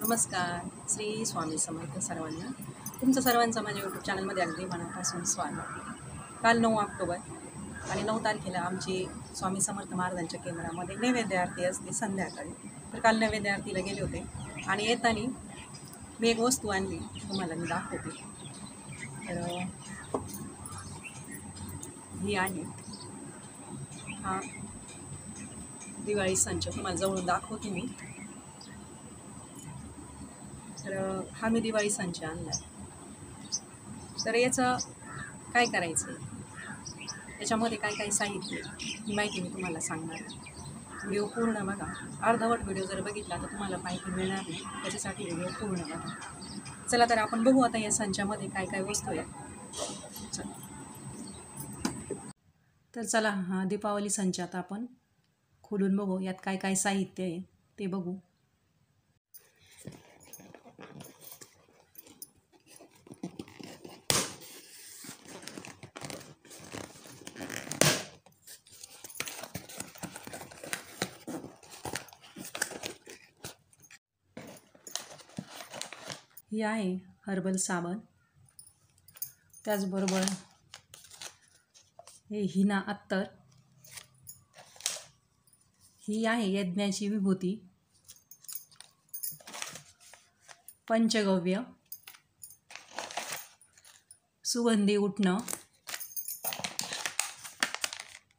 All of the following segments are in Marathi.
नमस्कार. श्री स्वामी समर्थ सर्वांना. तुमचं सर्वांचं माझ्या यूट्यूब चॅनलमध्ये अगदी मनापासून स्वागत. काल 9 ऑक्टोबर आणि 9 तारखेला आमची स्वामी समर्थ महाराजांच्या केंद्रामध्ये नैवेद्य आरती असते संध्याकाळी. तर काल नैवेद्य आरतीला गेले होते आणि येताना मी एक वस्तू आणली, तुम्हाला मी दाखवते. तर ही आहे हा दिवाळी संच, तुम्हाला जवळून दाखवते मी. तर हा मी दिवाळी संच आणला आहे. तर याचं काय करायचं आहे, याच्यामध्ये काय काय साहित्य ही माहिती मी तुम्हाला सांगणार आहे. व्हिडिओ पूर्ण बघा. अर्धवट व्हिडिओ जर बघितला तर तुम्हाला माहिती मिळणार नाही, त्याच्यासाठी व्हिडिओ पूर्ण बघा. चला तर आपण बघू आता या संचामध्ये काय काय वस्तू आहेत. चला तर चला, हा दीपावली संच आता आपण खोलून बघू, यात काय काय साहित्य आहे ते बघू. ही आहे हर्बल साबण, त्याचबरोबर हे हिना अत्तर, ही आहे यज्ञाची विभूती, पंचगव्य, सुगंधी उटणं,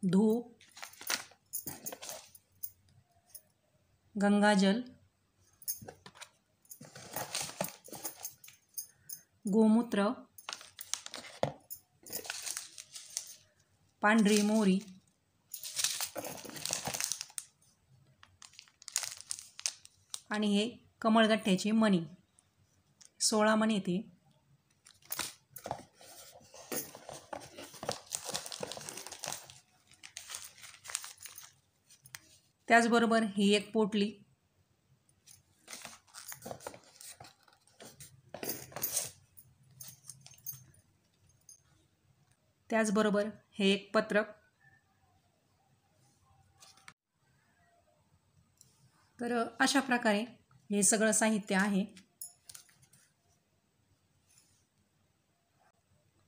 धूप, गंगाजल, गोमूत्र, पांढरी मोहरी, आणि हे कमळगठ्ठ्याचे मणी, 16 मणी येते. त्याचबरोबर ही एक पोटली, त्याचबरोबर हे एक पत्रक. तर अशा प्रकारे हे सगळं साहित्य आहे.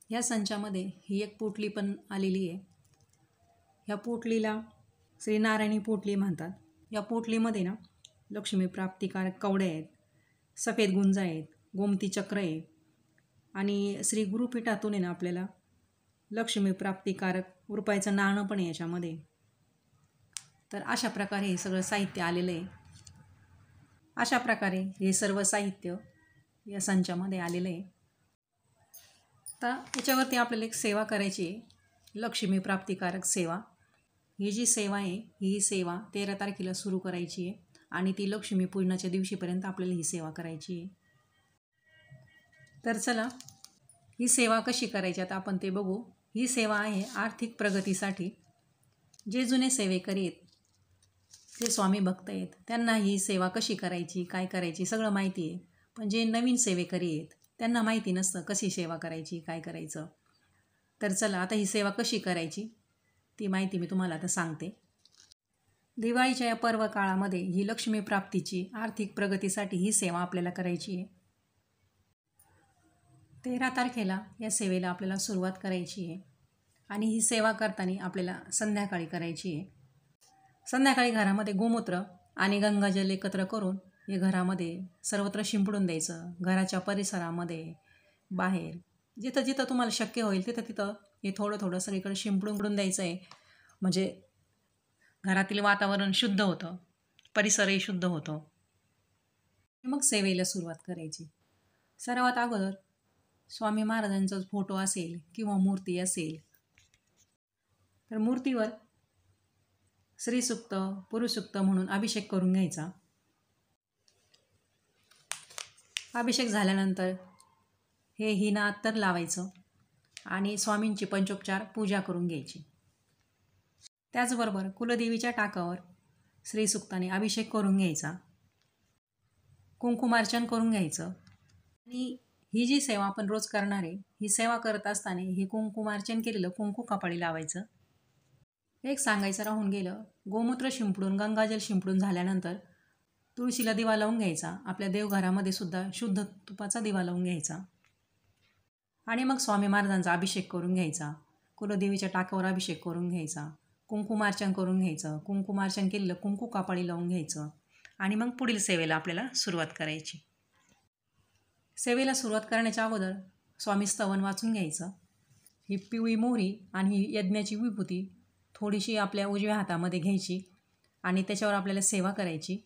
या संचामध्ये ही एक पोटली पण आलेली आहे. या पोटलीला श्रीनारायणी पोटली म्हणतात. या पोटलीमध्ये ना लक्ष्मी प्राप्तिकारक कवड्या आहेत, सफेद गुंजा आहेत, गोमती चक्र आहे, आणि श्री गुरुपीठातून आहे ना आपल्याला लक्ष्मी प्राप्तिकारक रुपयाचं नाणं पण आहे याच्यामध्ये. तर अशा प्रकारे हे सगळं साहित्य आलेलं आहे. अशा प्रकारे हे सर्व साहित्य या संचामध्ये आलेलं आहे. आता याच्यावरती आपल्याला एक सेवा करायची आहे, लक्ष्मी प्राप्तिकारक सेवा. ही जी सेवा आहे ही सेवा 13 तारखेला सुरू करायची आहे आणि ती लक्ष्मी पूजनाच्या दिवशीपर्यंत आपल्याला ही सेवा करायची आहे. तर चला, ही सेवा कशी करायची आता आपण ते बघू. ही सेवा आहे आर्थिक प्रगतीसाठी. जे जुने सेवेकरी आहेत, जे स्वामी भक्त आहेत, त्यांना ही सेवा कशी करायची, काय करायची सगळं माहिती आहे. पण जे नवीन सेवेकरी आहेत त्यांना माहिती नसतं कशी सेवा करायची, काय करायचं. तर चला, आता ही सेवा कशी करायची ती माहिती मी तुम्हाला आता सांगते. दिवाळीच्या या पर्व काळामध्ये ही लक्ष्मी प्राप्तीची, आर्थिक प्रगतीसाठी ही सेवा आपल्याला करायची आहे. 13 तारखेला या सेवेला आपल्याला सुरुवात करायची आहे आणि ही सेवा करताना आपल्याला संध्याकाळी करायची आहे. संध्याकाळी घरामध्ये गोमूत्र आणि गंगाजल एकत्र करून हे घरामध्ये सर्वत्र शिंपडून द्यायचं. घराच्या परिसरामध्ये, बाहेर, जिथं जिथं तुम्हाला शक्य होईल तिथं तिथं हे थोडं थोडं सगळीकडे शिंपडून द्यायचं आहे. म्हणजे घरातील वातावरण शुद्ध होतं, परिसरही शुद्ध होतो. मग सेवेला सुरुवात करायची. सर्वात अगोदर स्वामी महाराजांचा फोटो असेल किंवा मूर्ती असेल तर मूर्तीवर श्रीसूक्त, पुरुषसूक्त म्हणून अभिषेक करून घ्यायचा. अभिषेक झाल्यानंतर हे हिना अत्तर लावायचं आणि स्वामींची पंचोपचार पूजा करून घ्यायची. त्याचबरोबर कुलदेवीच्या टाकावर श्रीसूक्ताने अभिषेक करून घ्यायचा, कुंकुमार्चन करून घ्यायचं. आणि ही जी सेवा आपण रोज करणार आहे, ही सेवा करत असताना हे कुंकुमार्चन केलेलं कुंकू कपाळी लावायचं. एक सांगायचं राहून गेलं, गोमूत्र शिंपडून, गंगाजल शिंपडून झाल्यानंतर तुळशीला दिवा लावून घ्यायचा. आपल्या देवघरामध्ये सुद्धा शुद्ध तुपाचा दिवा लावून घ्यायचा. आणि मग स्वामी महाराजांचा अभिषेक करून घ्यायचा. कुलदेवीच्या टाकावर अभिषेक करून घ्यायचा. कुंकुमार्चन करून घ्यायचं. कुंकुमार्चन केलेलं कुंकू कापाळी लावून घ्यायचं. आणि मग पुढील सेवेला आपल्याला सुरुवात करायची. सेवेला सुरुवात करण्याच्या अगोदर स्वामी स्तवन वाचून घ्यायचं. ही पिवळी मोहरी आणि ही यज्ञाची विभूती थोडीशी आपल्या उजव्या हातामध्ये घ्यायची आणि त्याच्यावर आपल्याला सेवा करायची.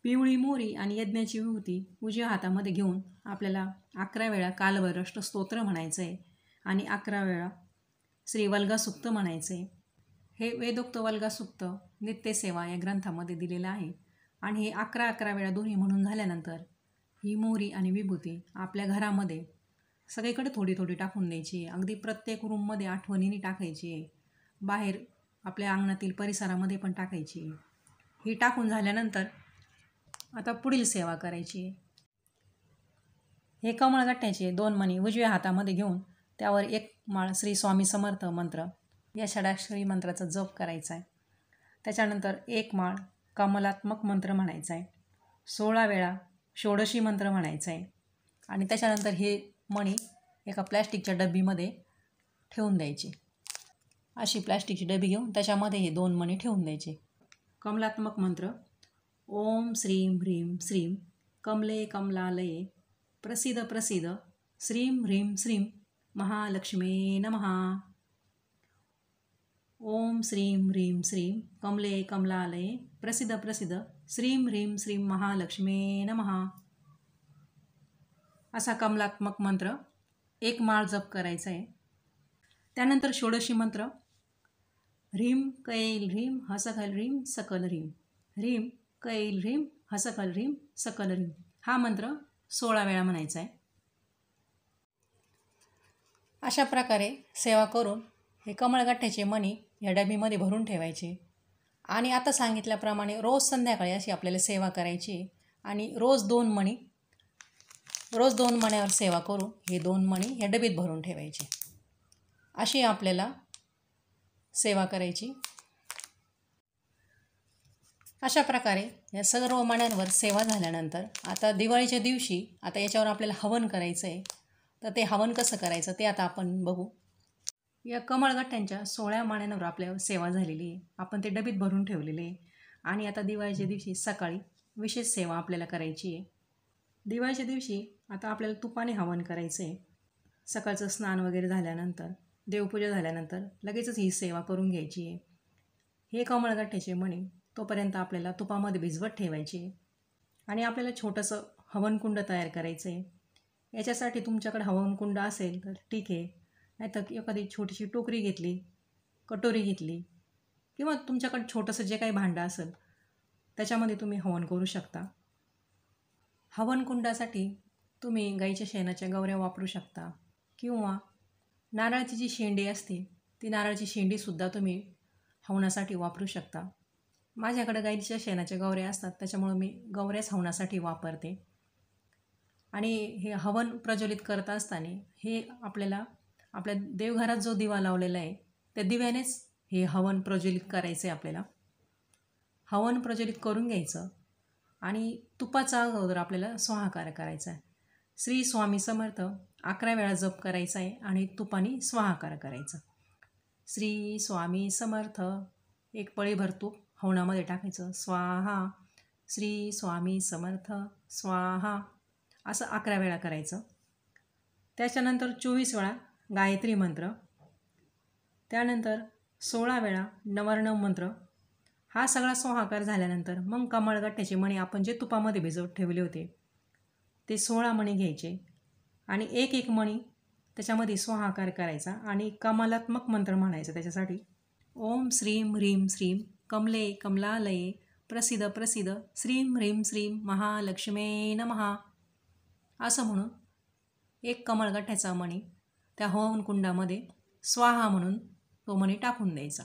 पिवळी मोहरी आणि यज्ञाची विभूती उजव्या हातामध्ये घेऊन आपल्याला 11 वेळा कालभैरव स्तोत्र म्हणायचं आहे आणि 11 वेळा श्री वल्गासुक्त म्हणायचं आहे. हे वेदोक्त वल्गासुक्त नित्यसेवा या ग्रंथामध्ये दिलेलं आहे. आणि हे 11 वेळा दोन्ही म्हणून झाल्यानंतर ही मोहरी आणि विभूती आपल्या घरामध्ये सगळीकडे थोडी थोडी टाकून द्यायची आहे. अगदी प्रत्येक रूममध्ये आठवणीने टाकायची आहे. बाहेर आपल्या अंगणातील परिसरामध्ये पण टाकायची आहे. ही टाकून झाल्यानंतर आता पुढील सेवा करायची आहे. हे कमळगट्ट्याचे 2 मणी उजव्या हातामध्ये घेऊन त्यावर 1 माळ श्री स्वामी समर्थ मंत्र या षडाक्षरी मंत्राचा जप करायचा आहे. त्याच्यानंतर 1 माळ कमलात्मक मंत्र म्हणायचा आहे. 16 वेळा षोडशी मंत्र म्हणायचा आहे. आणि त्याच्यानंतर हे मणी एका प्लॅस्टिकच्या डबीमध्ये ठेवून द्यायचे. अशी प्लॅस्टिकची डबी घेऊन त्याच्यामध्ये हे 2 मणी ठेवून द्यायचे. कमलात्मक मंत्र ओम श्रीं ह्रीं श्रीं कमले कमलालये प्रसिद्ध प्रसिद्ध श्रीं ह्रीं श्रीं महालक्ष्मी नमः. ओम श्रीं ह्रीं श्रीं कमले कमलालये प्रसिद्ध प्रसिद्ध श्रीं ह्रीं श्रीं महालक्ष्मी नमः. असा कमलात्मक मंत्र 1 माळ जप करायचा आहे. त्यानंतर षोडशी मंत्र ह्रीं कैल ह्रीं हसखल ह्रीं सकल ह्रीं ह्रीं कैल ह्रीं हसखल ह्रीं सकल ह्रीं हा मंत्र 16 वेळा म्हणायचा आहे. अशा प्रकारे सेवा करून हे कमळगट्ट्याचे मणी या डबीमध्ये भरून ठेवायचे. आणि आता सांगितल्याप्रमाणे रोज संध्याकाळी अशी आपल्याला सेवा करायची. आणि रोज 2 मण्यावर सेवा करून हे 2 मणी या डबीत भरून ठेवायचे. अशी आपल्याला सेवा करायची. अशा प्रकारे या सर्व मण्यांवर सेवा झाल्यानंतर आता दिवाळीच्या दिवशी आता याच्यावर आपल्याला हवन करायचं आहे. तर ते हवन कसं करायचं ते आता आपण बघू. या कमळगट्ट्यांच्या 16 मण्यांवर आपल्यावर सेवा झालेली आहे. आपण ते डबीत भरून ठेवलेले आहे. आणि आता दिवाळीच्या दिवशी सकाळी विशेष सेवा आपल्याला करायची आहे. दिवाळीच्या दिवशी आता आपल्याला तुपाने हवन करायचं आहे. सकाळचं स्नान वगैरे झाल्यानंतर देवपूजा झाल्यानंतर लगेचच ही सेवा करून घ्यायची आहे. हे कमळगट्ट्याचे मणी तोपर्यंत आपल्याला तुपामध्ये भिजवत ठेवायचे आहे. आणि आपल्याला छोटंसं हवनकुंड तयार करायचं आहे. याच्यासाठी तुमच्याकडे हवनकुंड असेल तर ठीक आहे. नाहीतर एखादी छोटीशी टोकरी घेतली, कटोरी घेतली किंवा तुमच्याकडे छोटंसं जे काही भांडं असेल त्याच्यामध्ये तुम्ही हवन करू शकता. हवनकुंडासाठी तुम्ही गाईच्या शेणाच्या गवऱ्या वापरू शकता किंवा नारळाची जी शेंडी असते ती नारळाची शेंडीसुद्धा तुम्ही हवनासाठी वापरू शकता. माझ्याकडे गाईच्या शेणाच्या गवऱ्या असतात त्याच्यामुळं मी गवऱ्याच हवनासाठी वापरते. आणि हे हवन प्रज्वलित करत असताना हे आपल्याला आपल्या देवघरात जो दिवा लावलेला आहे त्या दिव्यानेच हे हवन प्रज्वलित करायचं आहे. आपल्याला हवन प्रज्वलित करून घ्यायचं आणि तुपाचा अगोदर आपल्याला स्वाहाकार करायचा आहे. श्री स्वामी समर्थ 11 वेळा जप करायचा आहे आणि तुपाने स्वाहाकार करायचा. श्री स्वामी समर्थ 1 पळीभर तूप हवनामध्ये टाकायचं. स्वाहा श्री स्वामी समर्थ स्वाहा असं 11 वेळा करायचं. त्याच्यानंतर 24 वेळा गायत्री मंत्र. त्यानंतर 16 वेळा नवर्णव मंत्र. हा सगळा स्वाहाकार झाल्यानंतर मग कमळगट्ट्याचे मणी आपण जे तुपामध्ये भिजवत ठेवले होते ते 16 मणी घ्यायचे आणि एक मणी त्याच्यामध्ये स्वाहाकार करायचा आणि कमलात्मक मंत्र म्हणायचं. त्याच्यासाठी ओम श्रीं ह्रीं श्रीं कमले कमलालये प्रसिद्ध प्रसिद्ध श्रीं ह्रीं श्रीं महालक्ष्मी नमः असं म्हणून 1 कमळगट्ट्याचा मणी त्या हवनकुंडामध्ये स्वाहा म्हणून तो मणी टाकून द्यायचा.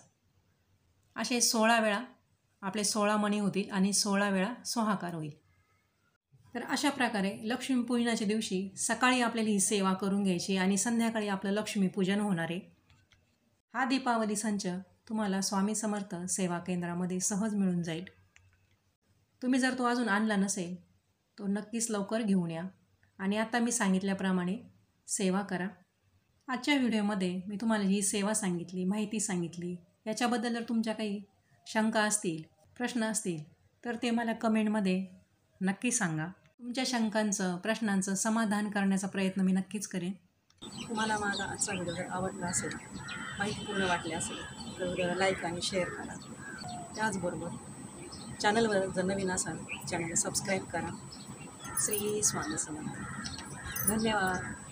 असे 16 वेळा आपले 16 मणी होतील आणि 16 वेळा स्वाहाकार होईल. तर अशा प्रकारे लक्ष्मीपूजनाच्या दिवशी सकाळी आपल्याला ही सेवा करून घ्यायची आणि संध्याकाळी आपलं लक्ष्मीपूजन होणार आहे. हा दीपावली संच तुम्हाला स्वामी समर्थ सेवा केंद्रामध्ये सहज मिळून जाईल. तुम्ही जर तो अजून आणला नसेल तो नक्कीच लवकर घेऊन या आणि आता मी सांगितल्याप्रमाणे सेवा करा. आजच्या व्हिडिओमध्ये मी तुम्हाला ही सेवा सांगितली, माहिती सांगितली, याच्याबद्दल जर तुमच्या काही शंका असतील, प्रश्न असतील तर ते मला कमेंटमध्ये नक्की सांगा. तुमच्या शंकांचं, प्रश्नांचं समाधान करण्याचा प्रयत्न मी नक्कीच करेन. तुम्हाला माझा आजचा व्हिडिओ जर आवडला असेल, माहितीपूर्ण वाटले असेल तर व्हिडिओला लाईक आणि शेअर करा. त्याचबरोबर चॅनलवर जर नवीन असाल चॅनलला सबस्क्राईब करा. श्री स्वामी समर्थ. धन्यवाद.